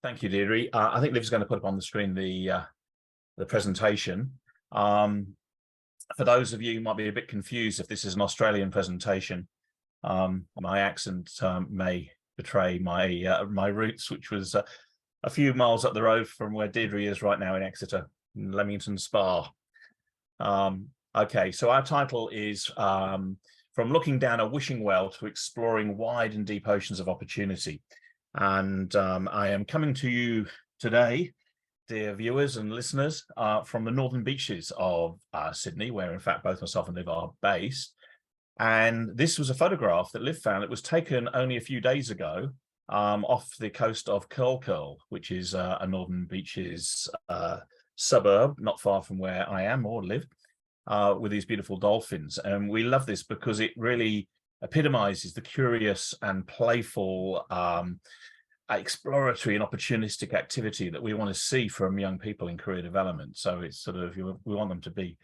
Thank you, Deirdre. I think Liv's going to put up on the screen the presentation. For those of you who might be a bit confused if this is an Australian presentation, my accent may betray my roots, which was a few miles up the road from where Deirdre is right now in Exeter, in Leamington Spa. Okay, so our title is From Looking Down a Wishing Well to Exploring Wide and Deep Oceans of Opportunity. And I am coming to you today, dear viewers and listeners, from the northern beaches of Sydney, where in fact both myself and Liv are based. And this was a photograph that Liv found. It was taken only a few days ago off the coast of Curl, which is a northern beaches suburb, not far from where I am or live, with these beautiful dolphins. And we love this because it really epitomizes the curious and playful exploratory and opportunistic activity that we want to see from young people in career development. So it's sort of, we want them to be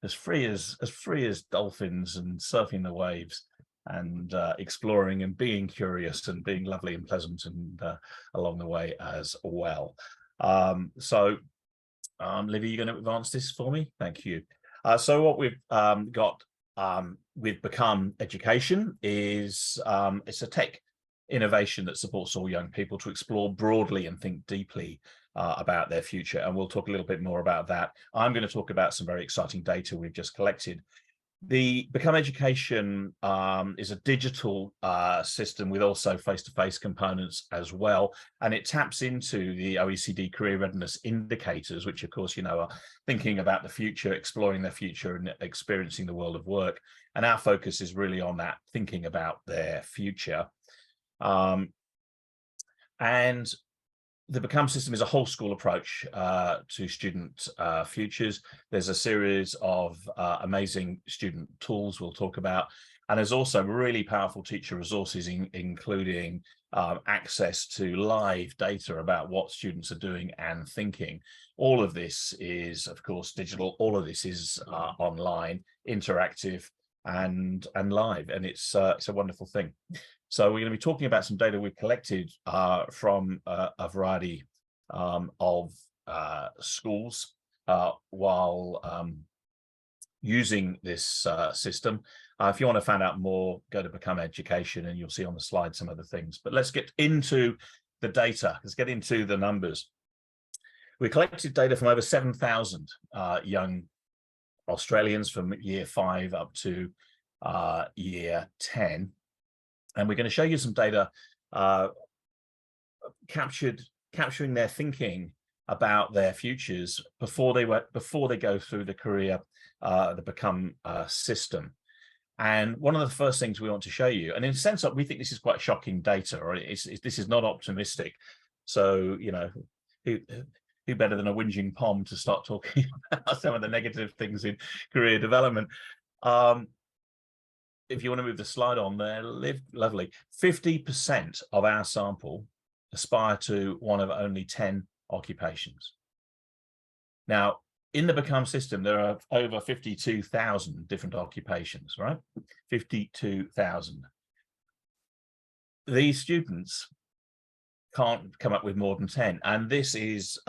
as free as dolphins and surfing the waves and exploring and being curious and being lovely and pleasant and along the way as well. Liv, are you going to advance this for me? Thank you. So what we've got with Become Education is it's a tech innovation that supports all young people to explore broadly and think deeply about their future. And we'll talk a little bit more about that. I'm going to talk about some very exciting data we've just collected. The Become Education is a digital system with also face-to-face components as well. And it taps into the OECD Career Readiness Indicators, which of course, you know, are thinking about the future, exploring their future and experiencing the world of work. And our focus is really on that, thinking about their future. And the Become system is a whole school approach to student futures. There's a series of amazing student tools we'll talk about. And there's also really powerful teacher resources, including access to live data about what students are doing and thinking. All of this is, of course, digital. All of this is online, interactive, and live. And it's a wonderful thing. So we're going to be talking about some data we've collected from a variety of schools while using this system. If you want to find out more, go to Become Education and you'll see on the slide some of the things. But let's get into the data. Let's get into the numbers. We collected data from over 7,000 young Australians from year 5 up to year 10. And we're going to show you some data capturing their thinking about their futures before they go through the career, the Become system. And one of the first things we want to show you, and in a sense, we think this is quite shocking data, or this is not optimistic. So, you know, who better than a whinging Pom to start talking about some of the negative things in career development? If you want to move the slide on there, Liv, lovely. 50% of our sample aspire to one of only 10 occupations. Now, in the Become system, there are over 52,000 different occupations, right? 52,000. These students can't come up with more than 10. And this is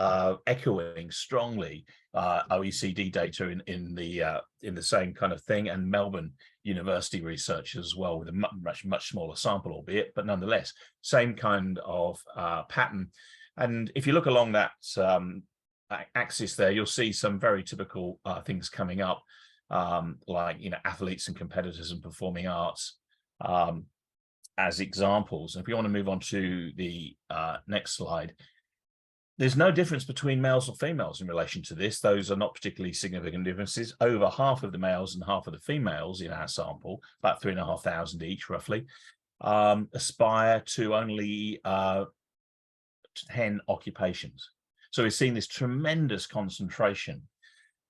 echoing strongly OECD data in the same kind of thing, and Melbourne University research as well, with a much smaller sample, albeit, but nonetheless, same kind of pattern. And if you look along that axis there, you'll see some very typical things coming up, like, you know, athletes and competitors and performing arts as examples. And if we want to move on to the next slide, there's no difference between males or females in relation to this. Those are not particularly significant differences. Over half of the males and half of the females in our sample, about 3,500 each roughly, aspire to only 10 occupations. So we've seen this tremendous concentration.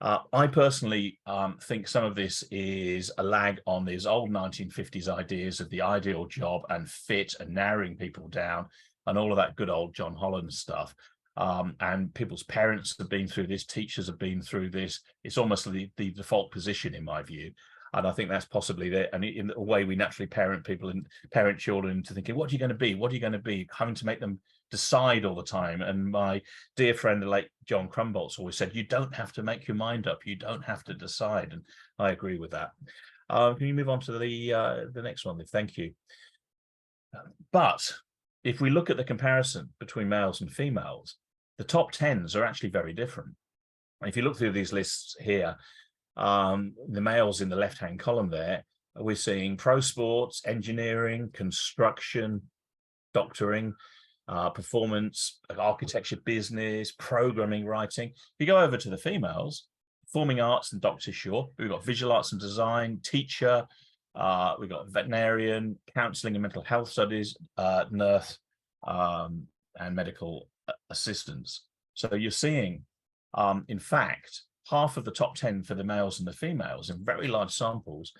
I personally think some of this is a lag on these old 1950s ideas of the ideal job and fit and narrowing people down and all of that good old John Holland stuff. And people's parents have been through this, teachers have been through this. It's almost the default position, in my view. And I think that's possibly there. And in a way, we naturally parent people and parent children into thinking, what are you going to be? What are you going to be? Having to make them decide all the time. And my dear friend, the late John Crumboltz, always said, you don't have to make your mind up. You don't have to decide. And I agree with that. Can you move on to the next one? Thank you. But if we look at the comparison between males and females, the top 10s are actually very different. If you look through these lists here, the males in the left-hand column there, we're seeing pro sports, engineering, construction, doctoring, performance, architecture, business, programming, writing. If you go over to the females, performing arts and doctor, sure. We've got visual arts and design, teacher, we've got veterinarian, counselling and mental health studies, nurse, and medical assistants. So you're seeing, in fact, half of the top 10 for the males and the females in very large samples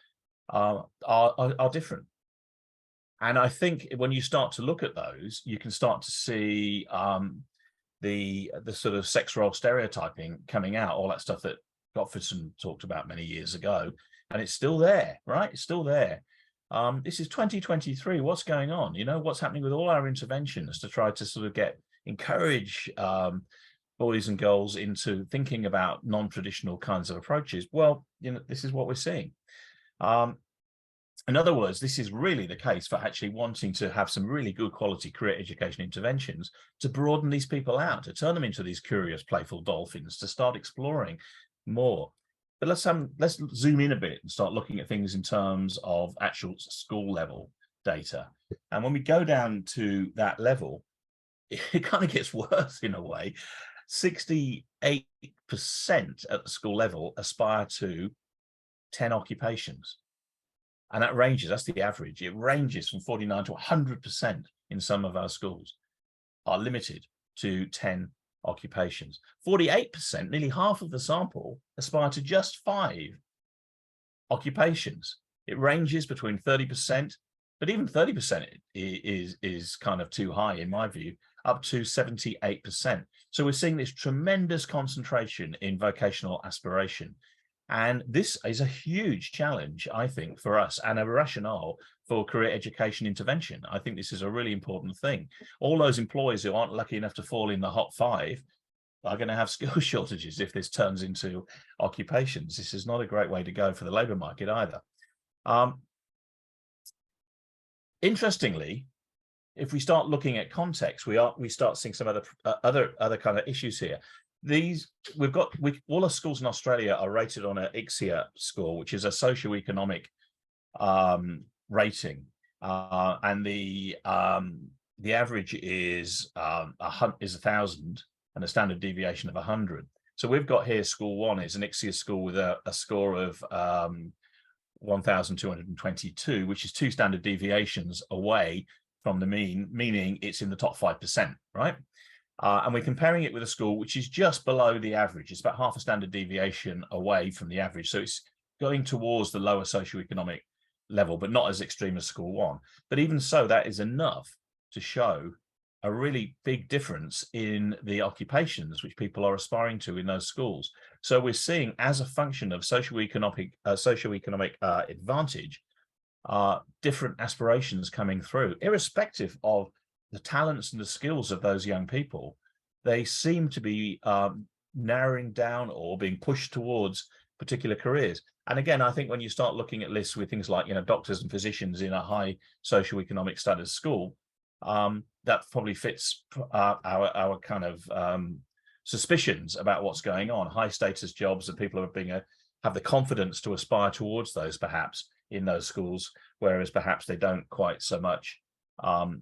are different. And I think when you start to look at those, you can start to see the sort of sex role stereotyping coming out, all that stuff that Gottfredson talked about many years ago, and it's still there, right? It's still there. This is 2023. What's going on? You know, what's happening with all our interventions to try to sort of encourage boys and girls into thinking about non-traditional kinds of approaches? Well, you know, this is what we're seeing. In other words, this is really the case for actually wanting to have some really good quality career education interventions to broaden these people out, to turn them into these curious, playful dolphins, to start exploring more. But let's zoom in a bit and start looking at things in terms of actual school level data. And when we go down to that level, it kind of gets worse in a way. 68% at the school level aspire to 10 occupations. And that ranges, that's the average. It ranges from 49 to 100% in some of our schools are limited to 10 occupations. 48%, nearly half of the sample, aspire to just 5 occupations. It ranges between 30%, but even 30% is kind of too high in my view, up to 78%. So we're seeing this tremendous concentration in vocational aspiration. And this is a huge challenge, I think, for us, and a rationale for career education intervention. I think this is a really important thing. All those employees who aren't lucky enough to fall in the hot 5 are going to have skill shortages if this turns into occupations. This is not a great way to go for the labour market either. Interestingly, if we start looking at context, we start seeing some other kind of issues here. All our schools in Australia are rated on an ICSEA score, which is a socioeconomic rating, and the average is 1,000 and a standard deviation of 100. So we've got here school 1 is an ICSEA school with a score of 1,222, which is 2 standard deviations away from the mean, meaning it's in the top 5%, right? And we're comparing it with a school which is just below the average. It's about half a standard deviation away from the average. So it's going towards the lower socioeconomic level, but not as extreme as school 1. But even so, that is enough to show a really big difference in the occupations which people are aspiring to in those schools. So we're seeing, as a function of socioeconomic advantage, different aspirations coming through, irrespective of the talents and the skills of those young people. They seem to be narrowing down or being pushed towards particular careers. And again, I think when you start looking at lists with things like, you know, doctors and physicians in a high socioeconomic status school, that probably fits our kind of suspicions about what's going on. High status jobs that people are have the confidence to aspire towards those perhaps in those schools, whereas perhaps they don't quite so much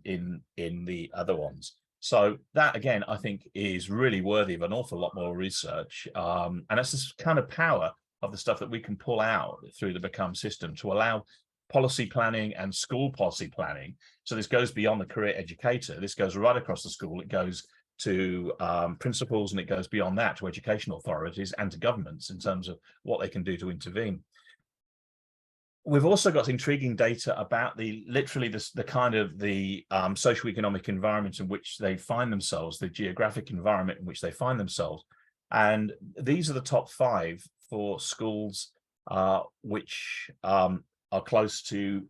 in the other ones. So that, again, I think is really worthy of an awful lot more research. And that's this kind of power of the stuff that we can pull out through the Become system to allow policy planning and school policy planning. So this goes beyond the career educator. This goes right across the school. It goes to principals, and it goes beyond that to educational authorities and to governments in terms of what they can do to intervene. We've also got intriguing data about literally the kind of the socioeconomic environment in which they find themselves, the geographic environment in which they find themselves. And these are the top 5 for schools which are close to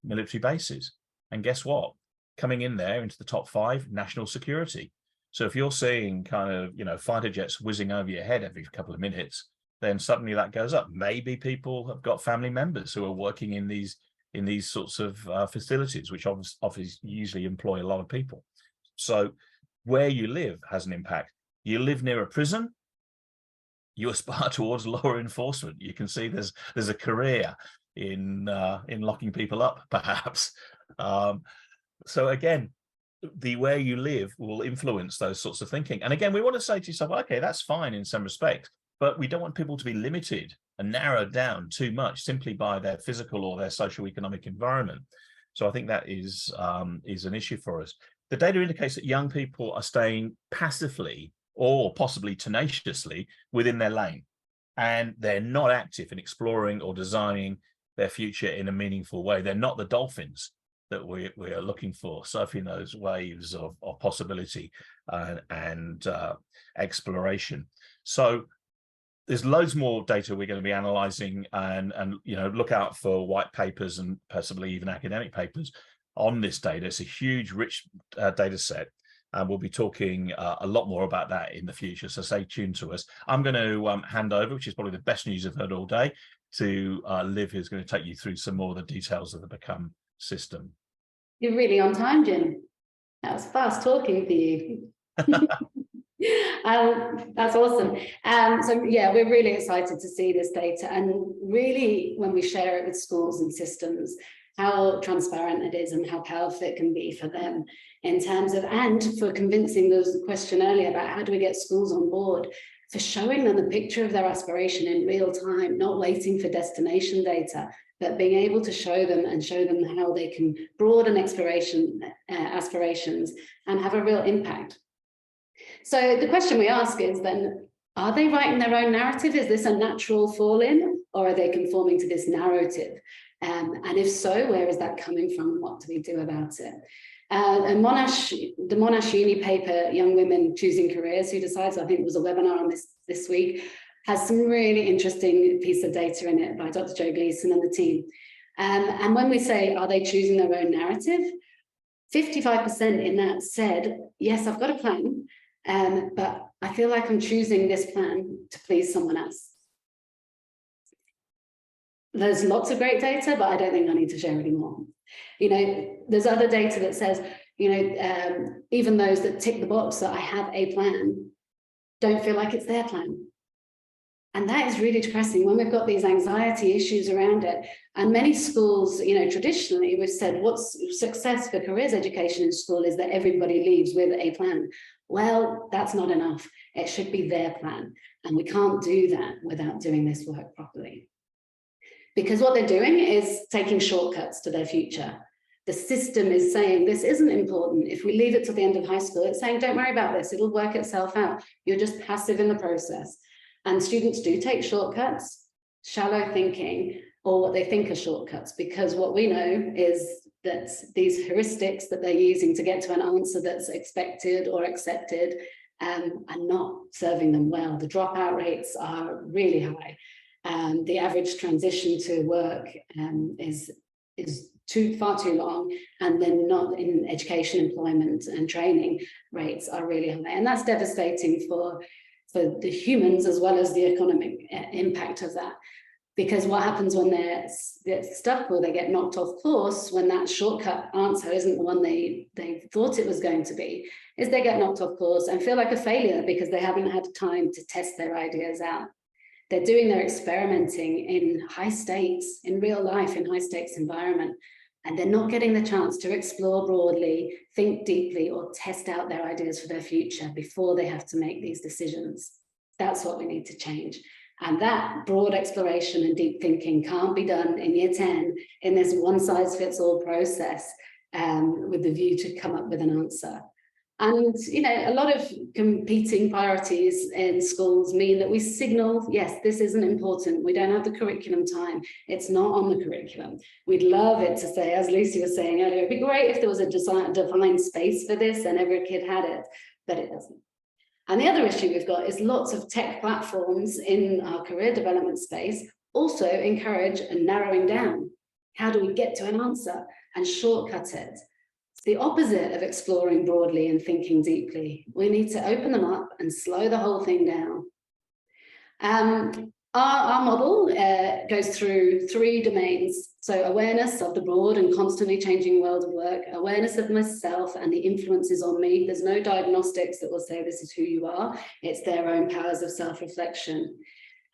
military bases. And guess what? Coming in there into the top 5, national security. So if you're seeing kind of, fighter jets whizzing over your head every couple of minutes, then suddenly that goes up. Maybe people have got family members who are working in these sorts of facilities, which obviously usually employ a lot of people. So where you live has an impact. You live near a prison, you aspire towards law enforcement. You can see there's a career in locking people up, perhaps. So again, the where you live will influence those sorts of thinking. And again, we want to say to yourself, okay, that's fine in some respects, but we don't want people to be limited and narrowed down too much simply by their physical or their socio-economic environment. So I think that is an issue for us. The data indicates that young people are staying passively or possibly tenaciously within their lane, and they're not active in exploring or designing their future in a meaningful way. They're not the dolphins that we are looking for, surfing those waves of possibility and exploration. So there's loads more data we're going to be analyzing, and look out for white papers and possibly even academic papers on this data. It's a huge, rich data set, and we'll be talking a lot more about that in the future. So stay tuned to us. I'm going to hand over, which is probably the best news I've heard all day, to Liv, who's going to take you through some more of the details of the Become system. You're really on time, Jim. That was fast talking for you. That's awesome. So yeah, we're really excited to see this data, and really when we share it with schools and systems, how transparent it is and how powerful it can be for them in terms of, and for convincing, there was a question earlier about how do we get schools on board, for showing them the picture of their aspiration in real time, not waiting for destination data, but being able to show them how they can broaden aspirations and have a real impact. So the question we ask is then, are they writing their own narrative? Is this a natural fall in, or are they conforming to this narrative? And if so, where is that coming from, and what do we do about it? And the Monash Uni paper, Young Women Choosing Careers, Who Decides, I think it was a webinar on this week, has some really interesting piece of data in it by Dr. Joe Gleason and the team. And when we say, are they choosing their own narrative? 55% in that said, yes, I've got a plan, but I feel like I'm choosing this plan to please someone else. There's lots of great data, but I don't think I need to share any more. There's other data that says, even those that tick the box that I have a plan don't feel like it's their plan. And that is really depressing when we've got these anxiety issues around it. And many schools, traditionally, we've said what's success for careers education in school is that everybody leaves with a plan. Well, that's not enough. It should be their plan. And we can't do that without doing this work properly. Because what they're doing is taking shortcuts to their future. The system is saying this isn't important. If we leave it to the end of high school, it's saying, don't worry about this. It'll work itself out. You're just passive in the process. And students do take shortcuts, shallow thinking, or what they think are shortcuts, because what we know is that these heuristics that they're using to get to an answer that's expected or accepted are not serving them well. The dropout rates are really high. The average transition to work is far too long, and then not in education, employment and training rates are really high. And that's devastating for the humans as well as the economic impact of that. Because what happens when they're stuck or they get knocked off course, when that shortcut answer isn't the one they thought it was going to be, is they get knocked off course and feel like a failure because they haven't had time to test their ideas out. They're doing their experimenting in high stakes, in real life, in high stakes environment, and they're not getting the chance to explore broadly, think deeply, or test out their ideas for their future before they have to make these decisions. That's what we need to change. And that broad exploration and deep thinking can't be done in year 10 in this one-size-fits-all process with the view to come up with an answer. And, a lot of competing priorities in schools mean that we signal, yes, this isn't important. We don't have the curriculum time. It's not on the curriculum. We'd love it to say, as Lucy was saying earlier, it'd be great if there was a defined space for this and every kid had it, but it doesn't. And the other issue we've got is lots of tech platforms in our career development space also encourage a narrowing down. How do we get to an answer and shortcut it? It's the opposite of exploring broadly and thinking deeply. We need to open them up and slow the whole thing down. Our model goes through 3 domains. So awareness of the broad and constantly changing world of work, awareness of myself and the influences on me. There's no diagnostics that will say this is who you are. It's their own powers of self-reflection.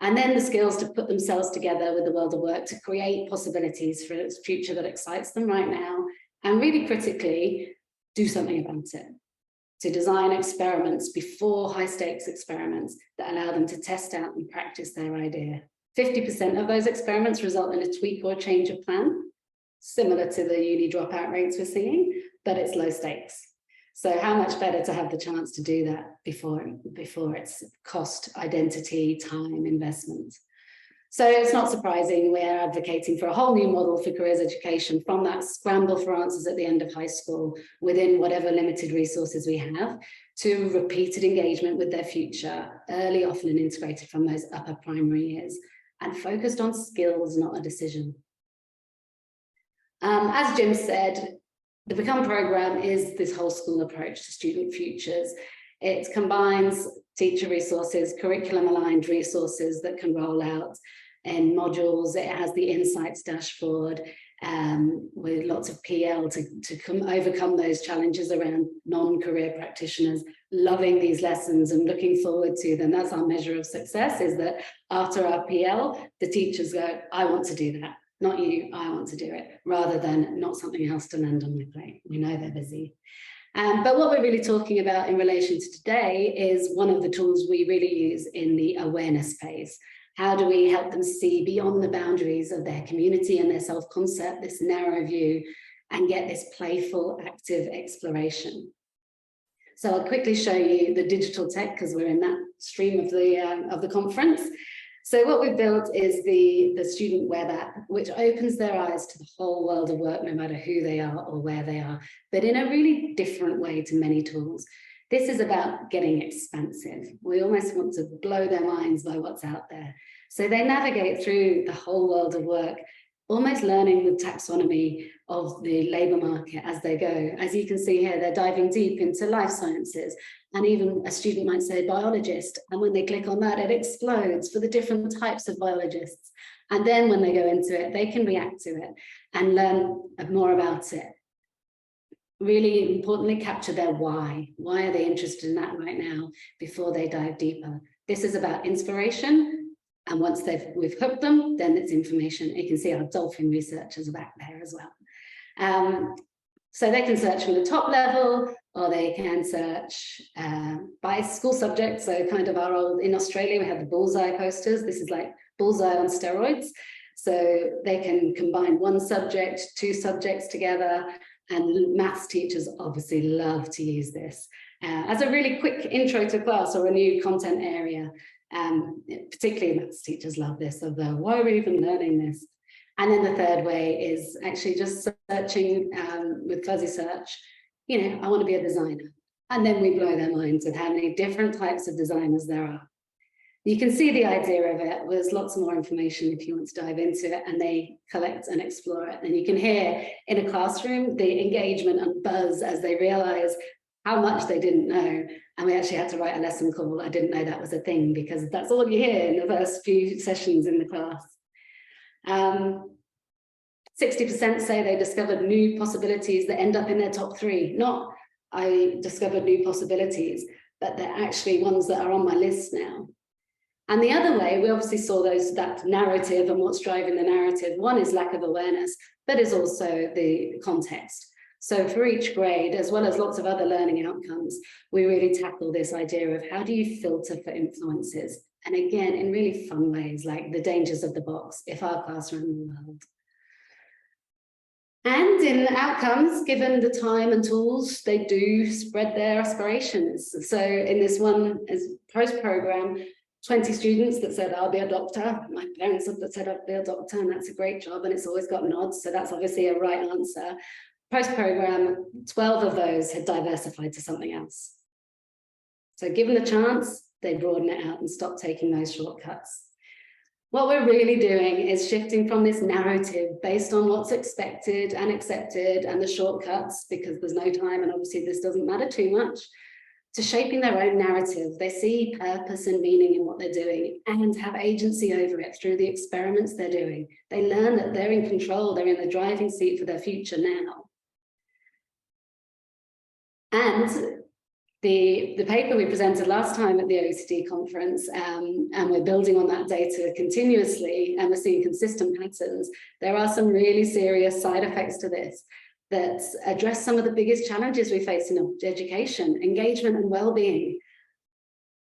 And then the skills to put themselves together with the world of work to create possibilities for a future that excites them right now. And really critically, do something about it. To design experiments before high-stakes experiments that allow them to test out and practice their idea. 50% of those experiments result in a tweak or change of plan, similar to the uni dropout rates we're seeing, but it's low stakes. So how much better to have the chance to do that before it's cost, identity, time, investment. So it's not surprising we're advocating for a whole new model for careers education from that scramble for answers at the end of high school within whatever limited resources we have to repeated engagement with their future, early, often and integrated from those upper primary years and focused on skills, not a decision. As Jim said, the Become program is this whole school approach to student futures. It combines teacher resources, curriculum aligned resources that can roll out in modules. It has the insights dashboard with lots of PL to overcome those challenges around non-career practitioners loving these lessons and looking forward to them. That's our measure of success, is that after our PL, the teachers go, I want to do that. Not you, I want to do it, rather than not something else to land on my plate. We know they're busy. But what we're really talking about in relation to today is one of the tools we really use in the awareness phase. How do we help them see beyond the boundaries of their community and their self-concept, this narrow view, and get this playful, active exploration? So I'll quickly show you the digital tech because we're in that stream of the conference. So what we've built is the student web app, which opens their eyes to the whole world of work, no matter who they are or where they are, but in a really different way to many tools. This is about getting expansive. We almost want to blow their minds by what's out there. So they navigate through the whole world of work, almost learning the taxonomy of the labour market as they go. As you can see here, they're diving deep into life sciences, and even a student might say biologist, and when they click on that, it explodes for the different types of biologists. And then when they go into it, they can react to it and learn more about it. Really importantly, capture their why. Why are they interested in that right now before they dive deeper? This is about inspiration. And once we've hooked them, then it's information. You can see our dolphin researchers are back there as well. So they can search from the top level, or they can search by school subject. So kind of our old, in Australia, we have the bullseye posters. This is like bullseye on steroids. So they can combine one subject, 2 subjects together, and maths teachers obviously love to use this as a really quick intro to class or a new content area. Particularly maths teachers love this, of why are we even learning this? And then the third way is actually just searching with fuzzy search. You know, I want to be a designer. And then we blow their minds with how many different types of designers there are. You can see the idea of it. There's lots more information if you want to dive into it, and they collect and explore it. And you can hear in a classroom the engagement and buzz as they realize how much they didn't know. And we actually had to write a lesson called I didn't know that was a thing, because that's all you hear in the first few sessions in the class. 60% say they discovered new possibilities that end up in their top 3. Not I discovered new possibilities, but they're actually ones that are on my list now. And the other way, we obviously saw that narrative and what's driving the narrative. One is lack of awareness, but is also the context. So for each grade, as well as lots of other learning outcomes, we really tackle this idea of how do you filter for influences? And again, in really fun ways, like the dangers of the box, if our class ran the world. And in outcomes, given the time and tools, they do spread their aspirations. So in this one is post-program, 20 students that said, I'll be a doctor. My parents have said I'll be a doctor, and that's a great job, and it's always got nods. So that's obviously a right answer. Post-program, 12 of those had diversified to something else. So given the chance, they broaden it out and stop taking those shortcuts. What we're really doing is shifting from this narrative based on what's expected and accepted and the shortcuts, because there's no time and obviously this doesn't matter too much, to shaping their own narrative. They see purpose and meaning in what they're doing and have agency over it through the experiments they're doing. They learn that they're in control, they're in the driving seat for their future now. And the paper we presented last time at the OECD conference, and we're building on that data continuously, and we're seeing consistent patterns. There are some really serious side effects to this that address some of the biggest challenges we face in education, engagement and well-being.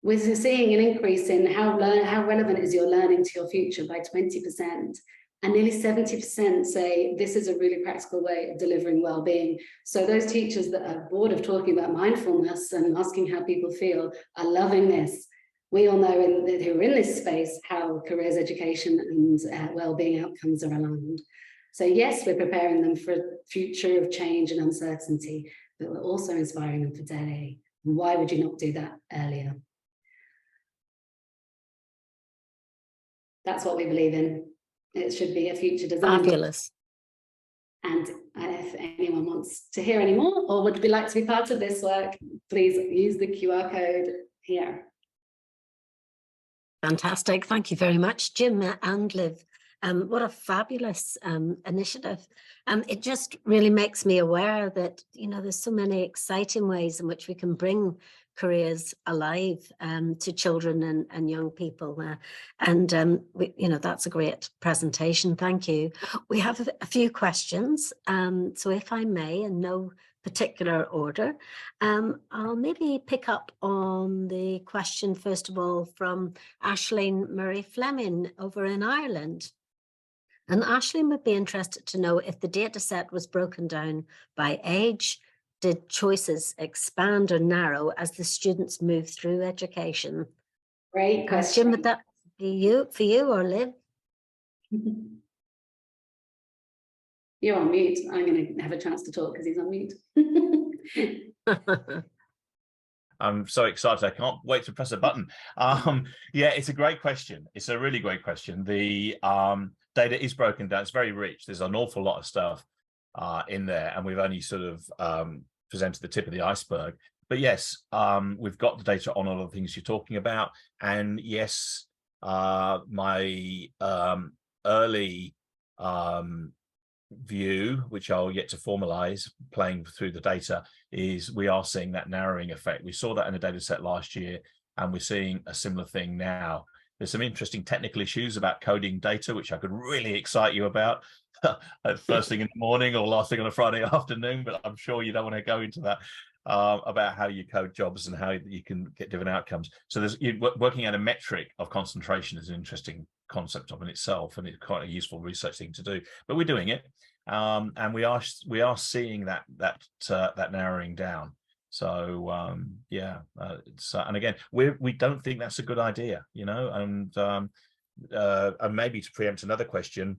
We're seeing an increase in how relevant is your learning to your future by 20%. And nearly 70% say this is a really practical way of delivering well-being. So those teachers that are bored of talking about mindfulness and asking how people feel are loving this. We all know who are in this space how careers education and well-being outcomes are aligned. So yes, we're preparing them for a future of change and uncertainty, but we're also inspiring them for today. And why would you not do that earlier? That's what we believe in. It should be a future design. Fabulous. And if anyone wants to hear any more or would like to be part of this work, please use the QR code here. Fantastic. Thank you very much, Jim and Liv. What a fabulous initiative. It just really makes me aware that, you know, there's so many exciting ways in which we can bring careers alive to children and young people. You know, that's a great presentation. Thank you. We have a few questions. So if I may, in no particular order, I'll maybe pick up on the question, first of all, from Aisling Murray Fleming over in Ireland. And Aisling would be interested to know if the data set was broken down by age. Did choices expand or narrow as the students move through education? Great question. Jim, would that be for you or Liv? You're on mute. I'm going to have a chance to talk because he's on mute. I'm so excited. I can't wait to press a button. Yeah, it's a great question. It's a really great question. The data is broken down. It's very rich. There's an awful lot of stuff in there, and we've only sort of presented the tip of the iceberg. But yes, we've got the data on all of the things you're talking about. And yes, my early view, which I'll yet to formalize playing through the data, is we are seeing that narrowing effect. We saw that in the data set last year, and we're seeing a similar thing now. There's some interesting technical issues about coding data, which I could really excite you about at first thing in the morning or last thing on a Friday afternoon, but I'm sure you don't want to go into that, about how you code jobs and how you can get different outcomes. So there's working out a metric of concentration is an interesting concept of in itself, and it's quite a useful research thing to do, but we're doing it. And we are seeing that narrowing down. So yeah, and again, we don't think that's a good idea, you know. And maybe to preempt another question,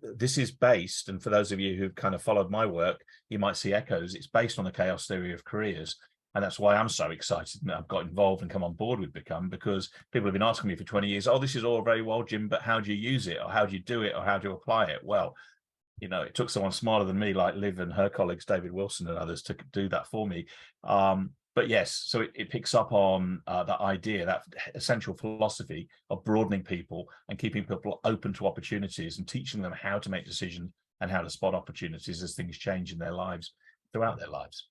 this is based, and for those of you who've kind of followed my work, you might see echoes. It's based on the chaos theory of careers, and that's why I'm so excited that I've got involved and come on board with Become, because people have been asking me for 20 years, oh, this is all very well, Jim, but how do you use it, or how do you do it, or how do you apply it? Well, you know, it took someone smarter than me, like Liv and her colleagues, David Wilson and others, to do that for me. But yes, so it picks up on that idea, that essential philosophy of broadening people and keeping people open to opportunities and teaching them how to make decisions and how to spot opportunities as things change in their lives, throughout their lives.